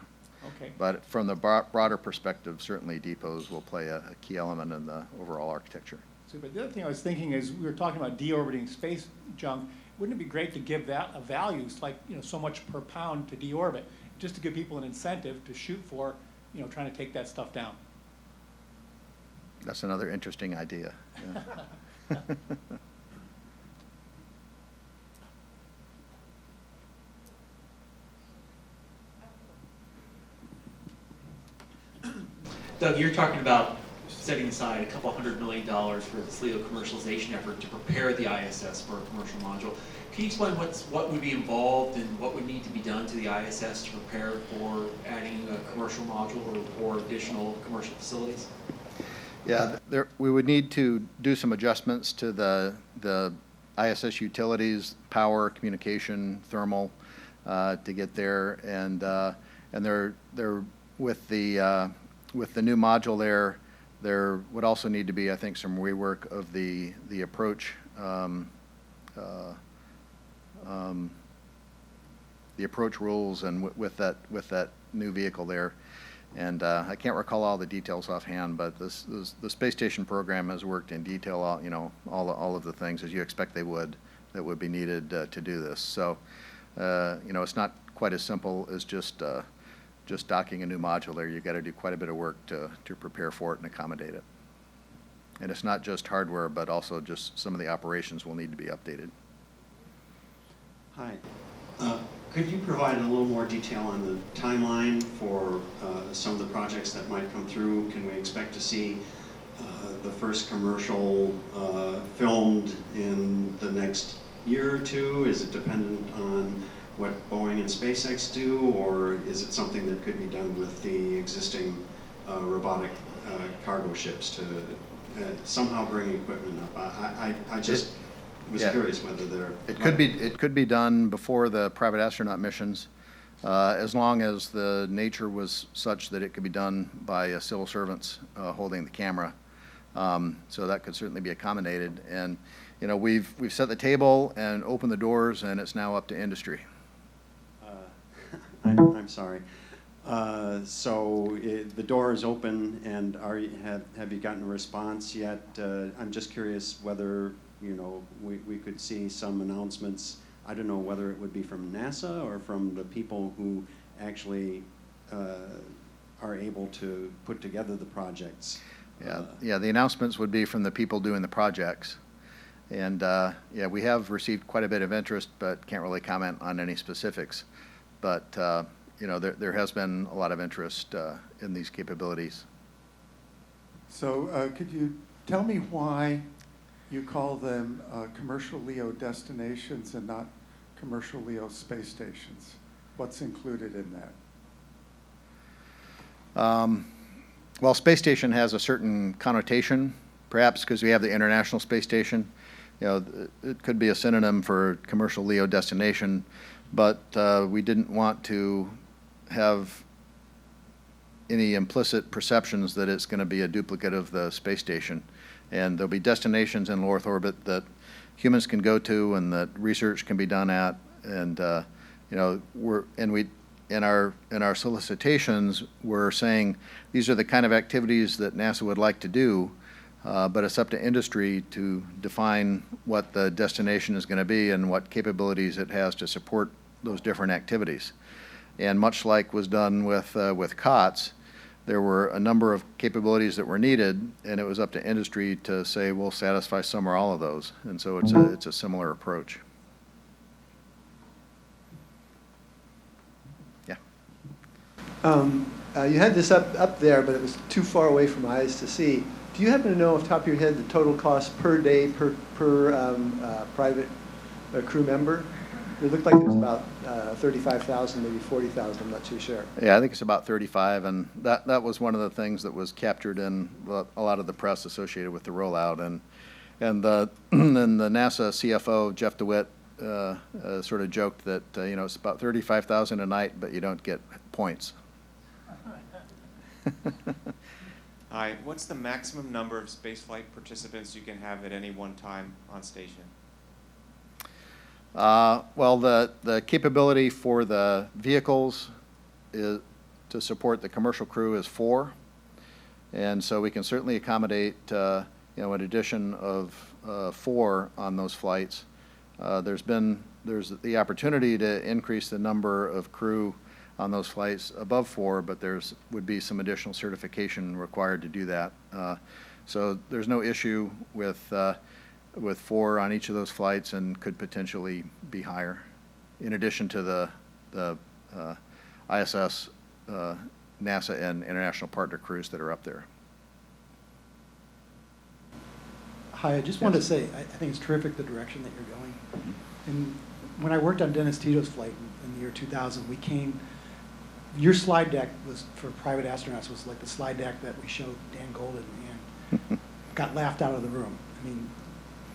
[SPEAKER 3] Okay.
[SPEAKER 1] But from the broader perspective, certainly depots will play a key element in the overall architecture.
[SPEAKER 3] Super. The other thing I was thinking is we were talking about deorbiting space junk. Wouldn't it be great to give that a value? It's like so much per pound to deorbit, just to give people an incentive to shoot for, trying to take that stuff down.
[SPEAKER 1] That's another interesting idea. Yeah.
[SPEAKER 4] Doug, you're talking about setting aside a couple $100 million for this LEO commercialization effort to prepare the ISS for a commercial module. Can you explain what would be involved and what would need to be done to the ISS to prepare for adding a commercial module or additional commercial facilities?
[SPEAKER 1] Yeah, we would need to do some adjustments to the ISS utilities, power, communication, thermal, to get there, and they're with the new module there would also need to be, I think, some rework of the approach rules, and with that new vehicle there. And I can't recall all the details offhand, but the space station program has worked in detail, all of the things as you expect they would, that would be needed to do this. So it's not quite as simple as just docking a new module there. You've got to do quite a bit of work to prepare for it and accommodate it. And it's not just hardware, but also just some of the operations will need to be updated.
[SPEAKER 5] Hi. Could you provide a little more detail on the timeline for some of the projects that might come through? Can we expect to see the first commercial filmed in the next year or two? Is it dependent on what Boeing and SpaceX do, or is it something that could be done with the existing robotic cargo ships to somehow bring equipment up? I just was curious whether they're...
[SPEAKER 1] It could be done before the private astronaut missions, as long as the nature was such that it could be done by civil servants holding the camera. So that could certainly be accommodated. And we've set the table and opened the doors, and it's now up to industry.
[SPEAKER 5] I'm sorry. So the door is open, and have you gotten a response yet? I'm just curious whether we could see some announcements. I don't know whether it would be from NASA or from the people who actually are able to put together the projects.
[SPEAKER 1] Yeah, the announcements would be from the people doing the projects. And we have received quite a bit of interest, but can't really comment on any specifics. But there has been a lot of interest in these capabilities.
[SPEAKER 6] So could you tell me why You call them commercial LEO destinations and not commercial LEO space stations. What's included in that?
[SPEAKER 1] Well, space station has a certain connotation, perhaps because we have the International Space Station. You know, it could be a synonym for commercial LEO destination, but we didn't want to have any implicit perceptions that it's going to be a duplicate of the space station. And there'll be destinations in low Earth orbit that humans can go to and that research can be done at. And you know, in our solicitations, we're saying these are the kind of activities that NASA would like to do, but it's up to industry to define what the destination is going to be and what capabilities it has to support those different activities. And much like was done with COTS, there were a number of capabilities that were needed, and it was up to industry to say we'll satisfy some or all of those. And so it's a similar approach. Yeah.
[SPEAKER 7] You had this up there, but it was too far away from eyes to see. Do you happen to know off the top of your head the total cost per day per private crew member? It looked like it was about 35,000, maybe 40,000. I'm not too sure.
[SPEAKER 1] Yeah, I think it's about 35, and that was one of the things that was captured in a lot of the press associated with the rollout. And the NASA CFO Jeff DeWitt sort of joked that you know, it's about 35,000 a night, but you don't get points.
[SPEAKER 8] Hi, what's the maximum number of spaceflight participants you can have at any one time on station?
[SPEAKER 1] Well, the capability for the vehicles is to support the commercial crew is 4, and so we can certainly accommodate you know, an addition of 4 on those flights. There's the opportunity to increase the number of crew on those flights above 4, but would be some additional certification required to do that. So there's no issue with 4 on each of those flights, and could potentially be higher, in addition to the ISS, NASA, and international partner crews that are up there.
[SPEAKER 9] Hi, I just wanted to say, I think it's terrific the direction that you're going. And when I worked on Dennis Tito's flight in the year 2000, your slide deck was for private astronauts was like the slide deck that we showed Dan Golden, and got laughed out of the room. I mean,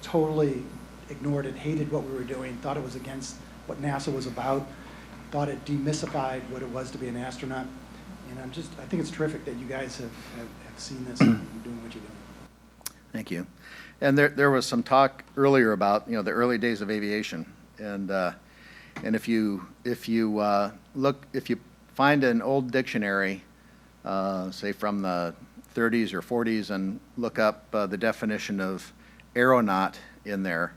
[SPEAKER 9] totally ignored it, hated what we were doing, thought it was against what NASA was about, thought it demystified what it was to be an astronaut. And I think it's terrific that you guys have seen this and doing what you're doing.
[SPEAKER 1] Thank you. And there was some talk earlier about, you know, the early days of aviation, and if you find an old dictionary, say from the 30s or 40s, and look up the definition of aeronaut in there,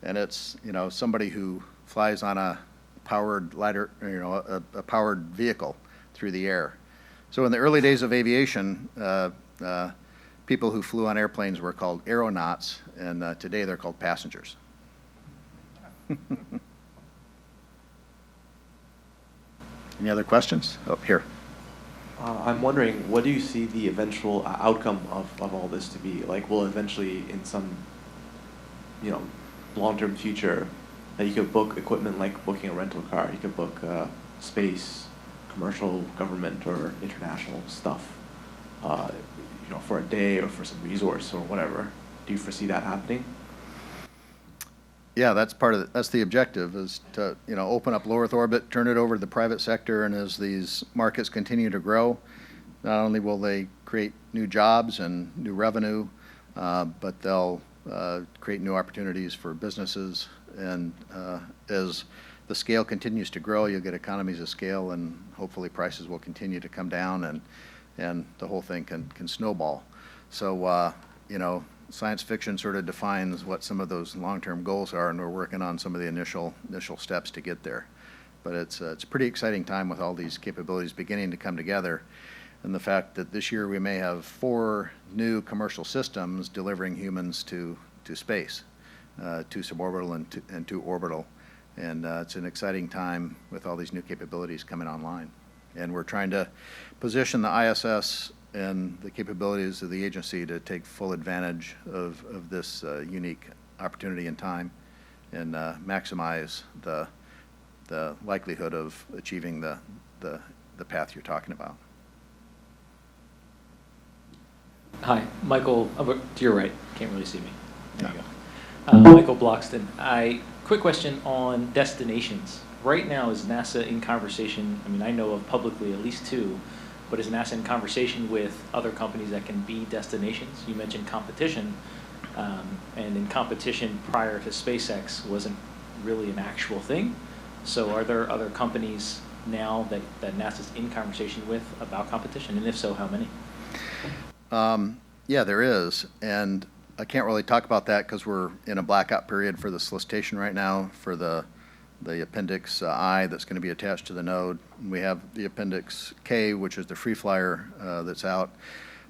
[SPEAKER 1] and it's, you know, somebody who flies on a powered lighter, you know, a powered vehicle through the air. So in the early days of aviation, people who flew on airplanes were called aeronauts, and today they're called passengers. Any other questions? Oh, here.
[SPEAKER 10] I'm wondering, what do you see the eventual outcome of all this to be? Like, will eventually, in some, you know, long-term future, that you could book equipment like booking a rental car, you could book space, commercial, government, or international stuff, you know, for a day or for some resource or whatever. Do you foresee that happening?
[SPEAKER 1] Yeah, that's the objective, is to, you know, open up low Earth orbit, turn it over to the private sector, and as these markets continue to grow, not only will they create new jobs and new revenue, but they'll create new opportunities for businesses, and as the scale continues to grow, you'll get economies of scale, and hopefully prices will continue to come down, and the whole thing can snowball. So, you know, science fiction sort of defines what some of those long-term goals are, and we're working on some of the initial steps to get there. But it's a pretty exciting time with all these capabilities beginning to come together, and the fact that this year we may have 4 new commercial systems delivering humans to space, 2 suborbital and 2 orbital, and it's an exciting time with all these new capabilities coming online. And we're trying to position the ISS and the capabilities of the agency to take full advantage of this unique opportunity and time and maximize the likelihood of achieving the path you're talking about.
[SPEAKER 11] Hi, Michael, to your right, can't really see me. There you
[SPEAKER 1] Yeah.
[SPEAKER 11] go. Michael Bloxton. Quick question on destinations. Right now, is NASA in conversation, I mean, I know of publicly at least two, but is NASA in conversation with other companies that can be destinations? You mentioned competition, and in competition prior to SpaceX wasn't really an actual thing. So are there other companies now that NASA's in conversation with about competition, and if so, how many?
[SPEAKER 1] Yeah, there is, and I can't really talk about that because we're in a blackout period for the solicitation right now for the Appendix I that's going to be attached to the node. We have the Appendix K, which is the free flyer that's out.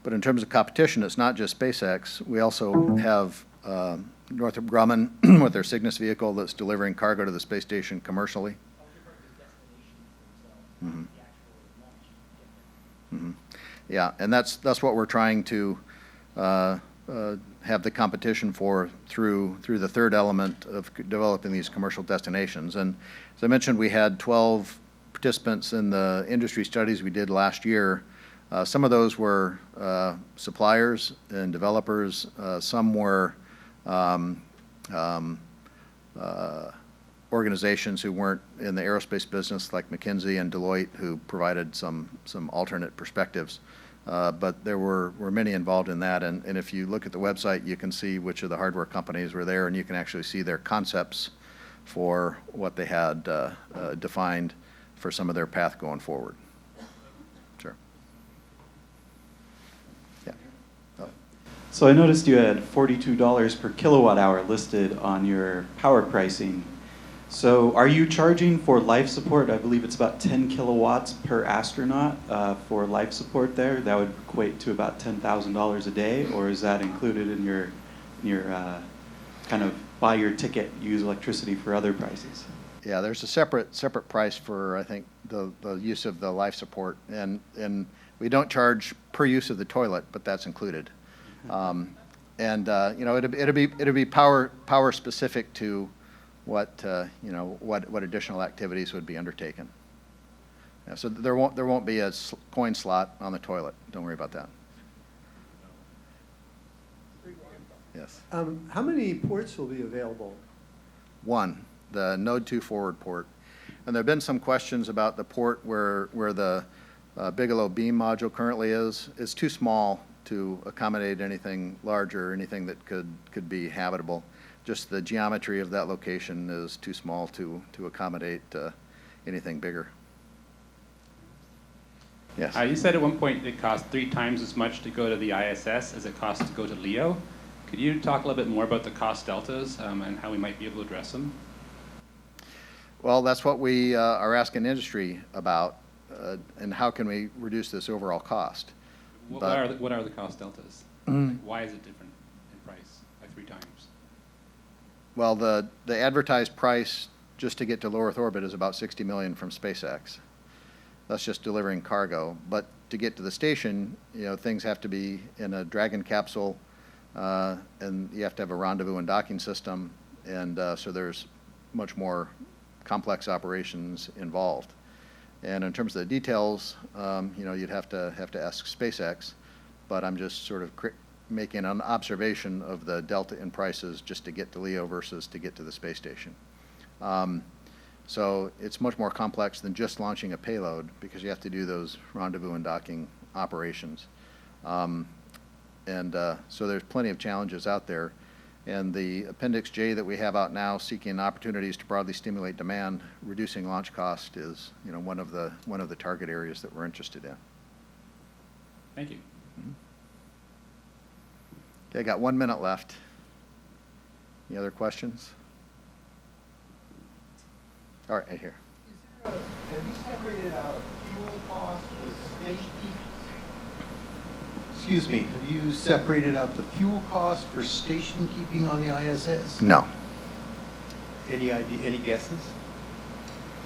[SPEAKER 1] But in terms of competition, it's not just SpaceX. We also have Northrop Grumman with their Cygnus vehicle that's delivering cargo to the space station commercially. Mm-hmm. Mm-hmm. Yeah, and that's what we're trying to have the competition for through the third element of developing these commercial destinations. And as I mentioned, we had 12 participants in the industry studies we did last year. Some of those were suppliers and developers. Some were organizations who weren't in the aerospace business, like McKinsey and Deloitte, who provided some alternate perspectives. But there were many involved in that, and if you look at the website, you can see which of the hardware companies were there, and you can actually see their concepts for what they had defined for some of their path going forward. Sure. Yeah. Oh.
[SPEAKER 12] So I noticed you had $42 per kilowatt hour listed on your power pricing. So are you charging for life support? I believe it's about 10 kilowatts per astronaut for life support there. That would equate to about $10,000 a day, or is that included in your kind of buy your ticket, use electricity for other prices?
[SPEAKER 1] Yeah, there's a separate price for, I think, the use of the life support, and we don't charge per use of the toilet, but that's included. You know, it'll be power specific to what additional activities would be undertaken. Yeah, so there won't be a coin slot on the toilet. Don't worry about that. Yes.
[SPEAKER 7] How many ports will be available?
[SPEAKER 1] One, the Node 2 forward port. And there have been some questions about the port where the Bigelow beam module currently is. It's too small to accommodate anything larger, anything that could be habitable. Just the geometry of that location is too small to accommodate anything bigger. Yes.
[SPEAKER 13] You said at one point it cost 3 times as much to go to the ISS as it costs to go to LEO. Could you talk a little bit more about the cost deltas and how we might be able to address them?
[SPEAKER 1] Well, that's what we are asking industry about, and how can we reduce this overall cost.
[SPEAKER 13] What are the cost deltas? Like, why is it different in price by 3 times?
[SPEAKER 1] Well, the advertised price just to get to low Earth orbit is about $60 million from SpaceX. That's just delivering cargo. But to get to the station, you know, things have to be in a Dragon capsule, and you have to have a rendezvous and docking system, and so there's much more complex operations involved. And in terms of the details, you know, you'd have to ask SpaceX, but I'm just sort of making an observation of the delta in prices just to get to LEO versus to get to the space station. So it's much more complex than just launching a payload, because you have to do those rendezvous and docking operations. So there's plenty of challenges out there. And the Appendix J that we have out now, seeking opportunities to broadly stimulate demand, reducing launch cost, is, you know, one of the target areas that we're interested in.
[SPEAKER 13] Thank you.
[SPEAKER 1] Mm-hmm. Okay, I got 1 minute left. Any other questions? All right, right here.
[SPEAKER 14] Have you separated out fuel costs with station? Excuse me, have you separated out the fuel cost for station keeping on the ISS?
[SPEAKER 1] No.
[SPEAKER 14] Any idea, any guesses?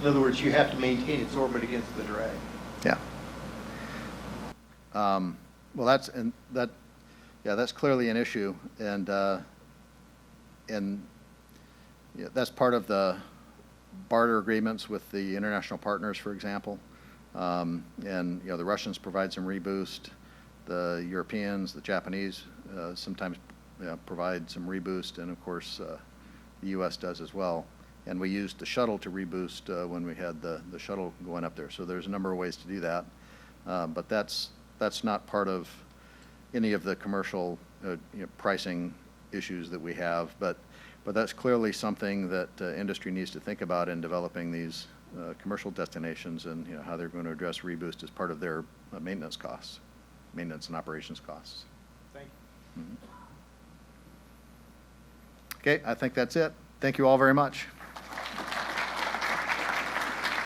[SPEAKER 14] In other words, you have to maintain its orbit against the drag.
[SPEAKER 1] Yeah. Well, that's clearly an issue, and yeah, that's part of the barter agreements with the international partners, for example. And, the Russians provide some reboost. The Europeans, the Japanese sometimes provide some reboost, and of course, the U.S. does as well. And we used the shuttle to reboost when we had the shuttle going up there. So there's a number of ways to do that. But that's not part of any of the commercial pricing issues that we have. But that's clearly something that industry needs to think about in developing these commercial destinations, and how they're going to address reboost as part of their maintenance costs, maintenance and operations costs.
[SPEAKER 2] Thank you.
[SPEAKER 1] Okay, I think that's it. Thank you all very much.